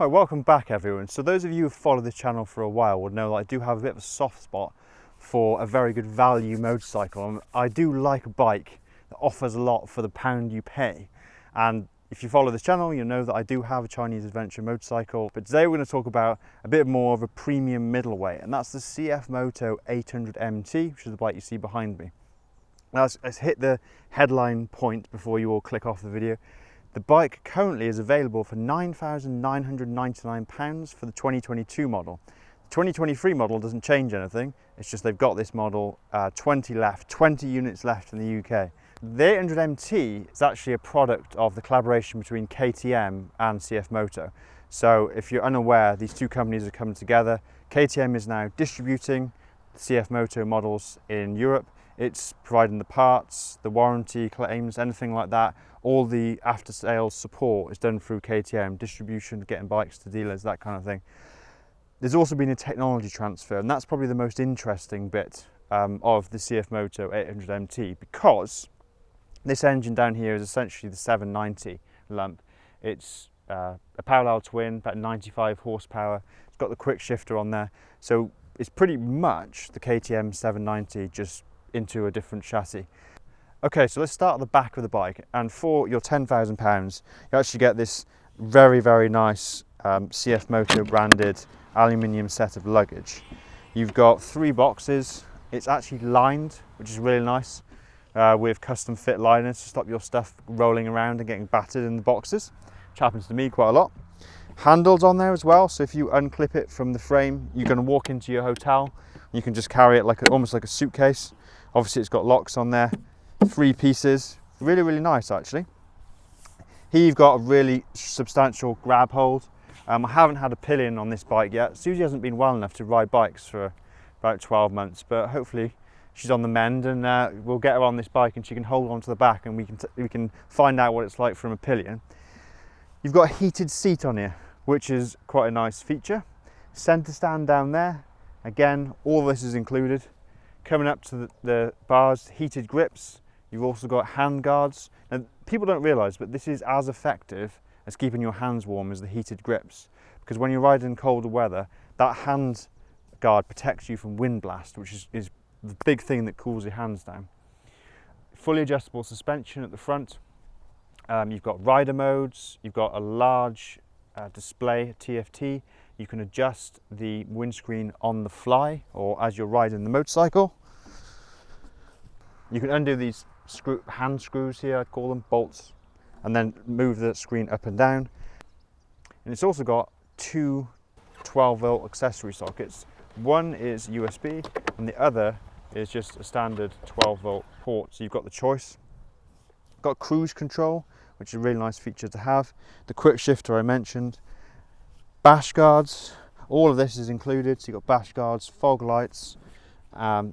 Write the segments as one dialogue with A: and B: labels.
A: Right, welcome back everyone. So those of you who follow this channel for a while would know that I do have a bit of a soft spot for a very good value motorcycle. I do like a bike that offers a lot for the pound you pay. And if you follow this channel, you'll know that I do have a Chinese adventure motorcycle. But today we're going to talk about a bit more of a premium middleweight, and that's the CF Moto 800 MT, which is the bike you see behind me. Now let's hit the headline point before you all click off the video. The bike currently is available for £9,999 for the 2022 model. The 2023 model doesn't change anything, it's just they've got this model, 20 units left in the UK. The 800 MT is actually a product of the collaboration between KTM and CF Moto. So if you're unaware, these two companies are coming together. KTM is now distributing the CF Moto models in Europe. It's providing the parts, the warranty claims, anything like that. All the after-sales support is done through KTM, distribution, getting bikes to dealers, that kind of thing. There's also been a technology transfer, and that's probably the most interesting bit of the CF Moto 800 MT, because this engine down here is essentially the 790 lump. It's a parallel twin, about 95 horsepower. It's got the quick shifter on there. So it's pretty much the KTM 790, just into a different chassis. Okay, so let's start at the back of the bike, and for your £10,000 you actually get this very, very nice CF Moto branded aluminium set of luggage. You've got 3 boxes. It's actually lined, which is really nice, with custom fit liners to stop your stuff rolling around and getting battered in the boxes, which happens to me quite a lot. Handles on there as well, so if you unclip it from the frame, you're going to walk into your hotel, you can just carry it like almost like a suitcase. Obviously it's got locks on there. 3 pieces, really, really nice actually. Here you've got a really substantial grab hold. I haven't had a pillion on this bike yet. Susie hasn't been well enough to ride bikes for about 12 months, but hopefully she's on the mend, and we'll get her on this bike and she can hold on to the back, and we can find out what it's like from a pillion. You've got a heated seat on here, which is quite a nice feature. Centre stand down there, again, all this is included. Coming up to the bars, heated grips. You've also got hand guards. Now, people don't realise, but this is as effective as keeping your hands warm as the heated grips, because when you're riding in colder weather, that hand guard protects you from wind blast, which is the big thing that cools your hands down. Fully adjustable suspension at the front. You've got rider modes. You've got a large display TFT. You can adjust the windscreen on the fly or as you're riding the motorcycle. You can undo these hand screws here, I'd call them, bolts, and then move the screen up and down. And it's also got 2 12-volt accessory sockets. One is USB and the other is just a standard 12-volt port, so you've got the choice. Got cruise control, which is a really nice feature to have. The quick shifter I mentioned. Bash guards, all of this is included. So you've got bash guards, fog lights,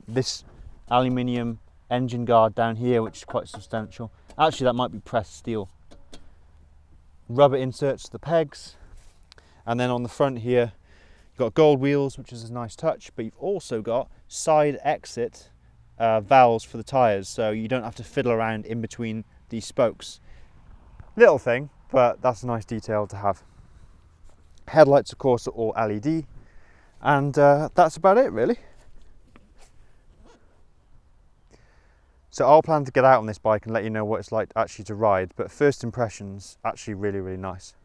A: this aluminium engine guard down here, which is quite substantial. Actually, that might be pressed steel. Rubber inserts to the pegs, and then on the front here you've got gold wheels, which is a nice touch, but you've also got side exit valves for the tyres, so you don't have to fiddle around in between these spokes. Little thing, but that's a nice detail to have. Headlights, of course, are all LED, and that's about it really. So I'll plan to get out on this bike and let you know what it's like actually to ride, but first impressions, actually really, really nice.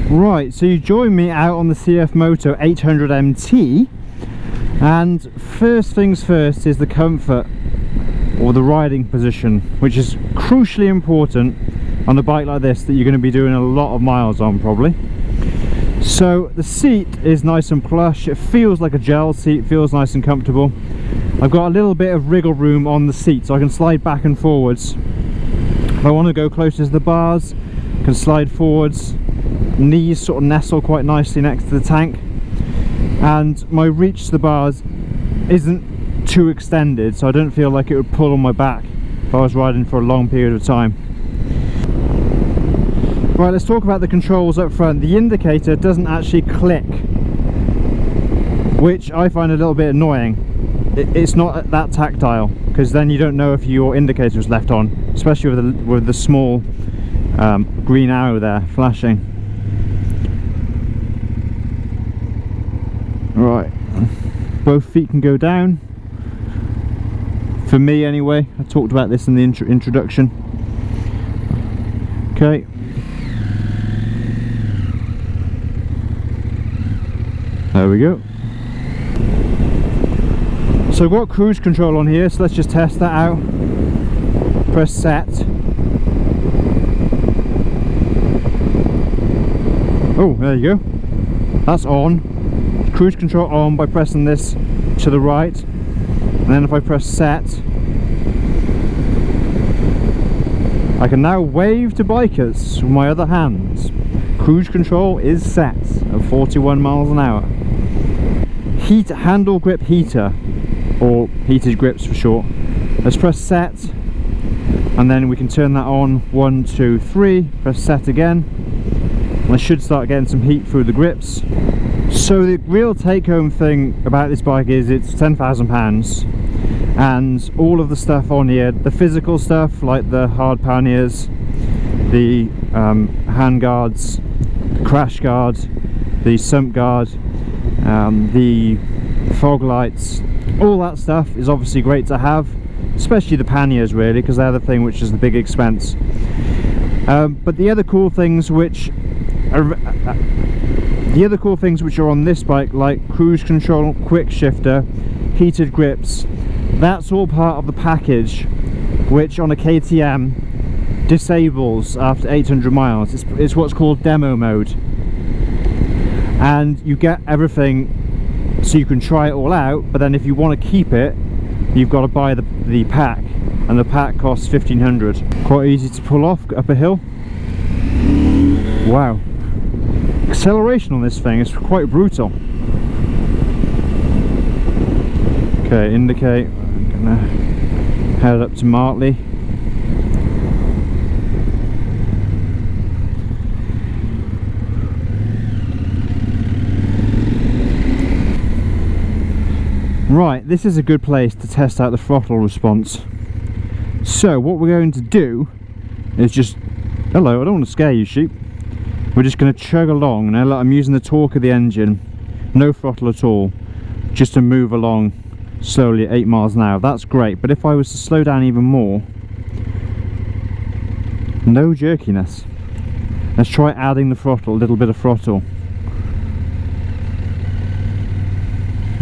A: Right, so you join me out on the CF Moto 800 MT, and first things first is the comfort, or the riding position, which is crucially important on a bike like this that you're going to be doing a lot of miles on probably. So the seat is nice and plush, it feels like a gel seat, feels nice and comfortable. I've got a little bit of wriggle room on the seat, so I can slide back and forwards. If I want to go closer to the bars, I can slide forwards. Knees sort of nestle quite nicely next to the tank, and my reach to the bars isn't too extended, so I don't feel like it would pull on my back if I was riding for a long period of time. Right, let's talk about the controls up front. The indicator doesn't actually click, which I find a little bit annoying. It's not that tactile, because then you don't know if your indicator is left on, especially with the small green arrow there flashing. Right, both feet can go down. For me anyway, I talked about this in the introduction. Okay. There we go. So I've got cruise control on here, so let's just test that out. Press set. Oh, there you go. That's on. Cruise control on by pressing this to the right. And then if I press set, I can now wave to bikers with my other hand. Cruise control is set at 41 miles an hour. Heat handle grip heater, or heated grips for short. Let's press set, and then we can turn that on. 1, 2, 3. Press set again, and I should start getting some heat through the grips. So the real take-home thing about this bike is it's £10,000, and all of the stuff on here, the physical stuff like the hard panniers, the hand guards, the crash guard, the sump guard, the fog lights, all that stuff is obviously great to have, especially the panniers really, because they're the thing which is the big expense. But the other cool things which are on this bike, like cruise control, quick shifter, heated grips, that's all part of the package, which on a KTM disables after 800 miles. It's what's called demo mode, and you get everything so you can try it all out, but then if you want to keep it, you've got to buy the pack, and the pack costs 1,500. Quite easy to pull off up a hill. Wow, acceleration on this thing is quite brutal. Okay, indicate. I'm gonna head up to Martley. Right, this is a good place to test out the throttle response. So what we're going to do is just, hello, I don't want to scare you sheep. We're just going to chug along. Now look, I'm using the torque of the engine, no throttle at all, just to move along slowly at 8 miles an hour. That's great, but if I was to slow down even more, no jerkiness. Let's try adding the throttle, a little bit of throttle.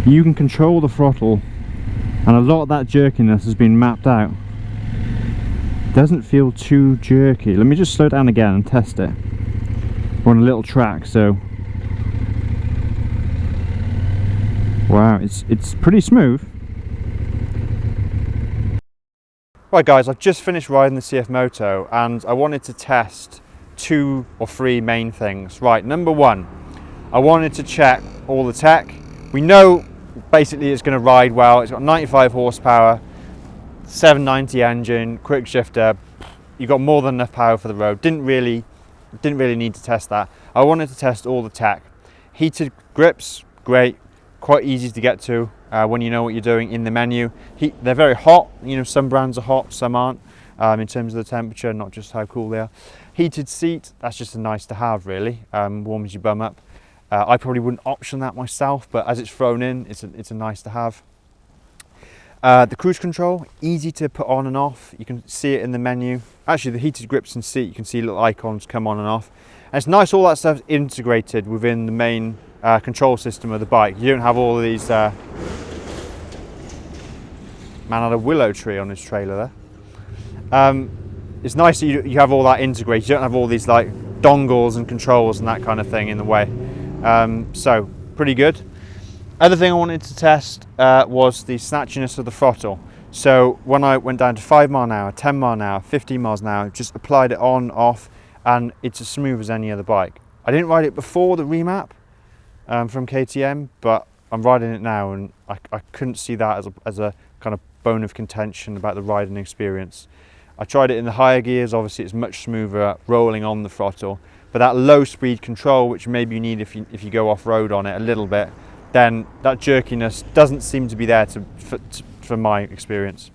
A: You can control the throttle, and a lot of that jerkiness has been mapped out. Doesn't feel too jerky. Let me just slow down again and test it. We're on a little track, so wow, it's pretty smooth. Right guys, I've just finished riding the CF Moto, and I wanted to test 2 or 3 main things. Right, number 1, I wanted to check all the tech. We know basically it's going to ride well. It's got 95 horsepower, 790 engine, quick shifter. You've got more than enough power for the road. Didn't really need to test that. I wanted to test all the tech. Heated grips, great, quite easy to get to when you know what you're doing in the menu. They're very hot. You know, some brands are hot, some aren't, in terms of the temperature, not just how cool they are. Heated seat, that's just a nice to have really. Warms your bum up. I probably wouldn't option that myself, but as it's thrown in, it's a nice to have. The cruise control, easy to put on and off. You can see it in the menu. Actually, the heated grips and seat, you can see little icons come on and off. And it's nice, all that stuff's integrated within the main control system of the bike. You don't have all of these... man had a willow tree on his trailer there. It's nice that you have all that integrated. You don't have all these like dongles and controls and that kind of thing in the way. So pretty good. Other thing I wanted to test was the snatchiness of the throttle. So when I went down to 5 mile an hour, 10 mile an hour, 15 miles an hour, just applied it on, off, and it's as smooth as any other bike. I didn't ride it before the remap from KTM, but I'm riding it now, and I couldn't see that as a kind of bone of contention about the riding experience. I tried it in the higher gears. Obviously it's much smoother rolling on the throttle, but that low speed control, which maybe you need if you go off-road on it a little bit, then that jerkiness doesn't seem to be there for my experience.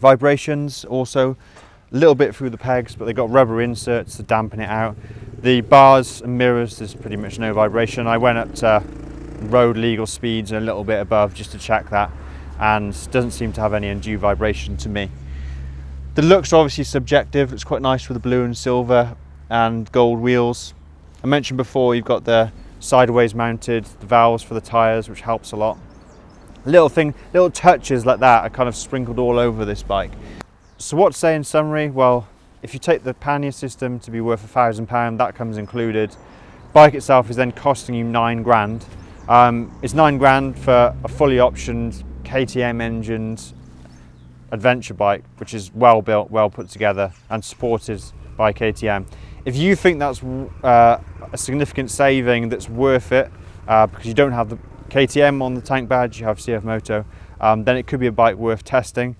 A: Vibrations also a little bit through the pegs, but they've got rubber inserts to dampen it out. The bars and mirrors, there's pretty much no vibration. I went up to road legal speeds and a little bit above just to check that, and doesn't seem to have any undue vibration to me. The looks are obviously subjective. It's quite nice with the blue and silver and gold wheels. I mentioned before you've got the sideways mounted, the valves for the tyres, which helps a lot. Little touches like that are kind of sprinkled all over this bike. So what to say in summary? Well, if you take the pannier system to be worth £1,000, that comes included. Bike itself is then costing you 9 grand. It's 9 grand for a fully optioned KTM engined adventure bike, which is well built, well put together and supported by KTM. If you think that's a significant saving that's worth it, because you don't have the KTM on the tank badge, you have CF Moto, then it could be a bike worth testing.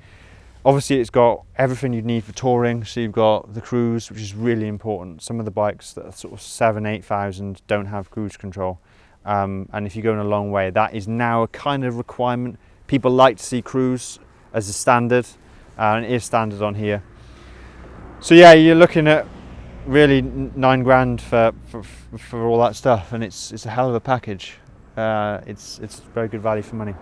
A: Obviously it's got everything you'd need for touring, so you've got the cruise, which is really important. Some of the bikes that are sort of 7,000–8,000 don't have cruise control, and if you're going a long way, that is now a kind of requirement. People like to see cruise as a standard, and it is standard on here. So yeah, you're looking at really 9 grand for all that stuff, and it's a hell of a package. It's very good value for money.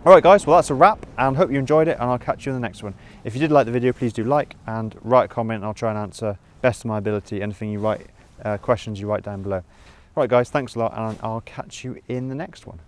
A: Alright guys, well that's a wrap, and hope you enjoyed it, and I'll catch you in the next one. If you did like the video, please do like and write a comment, and I'll try and answer best of my ability anything you write, questions you write down below. Alright guys, thanks a lot, and I'll catch you in the next one.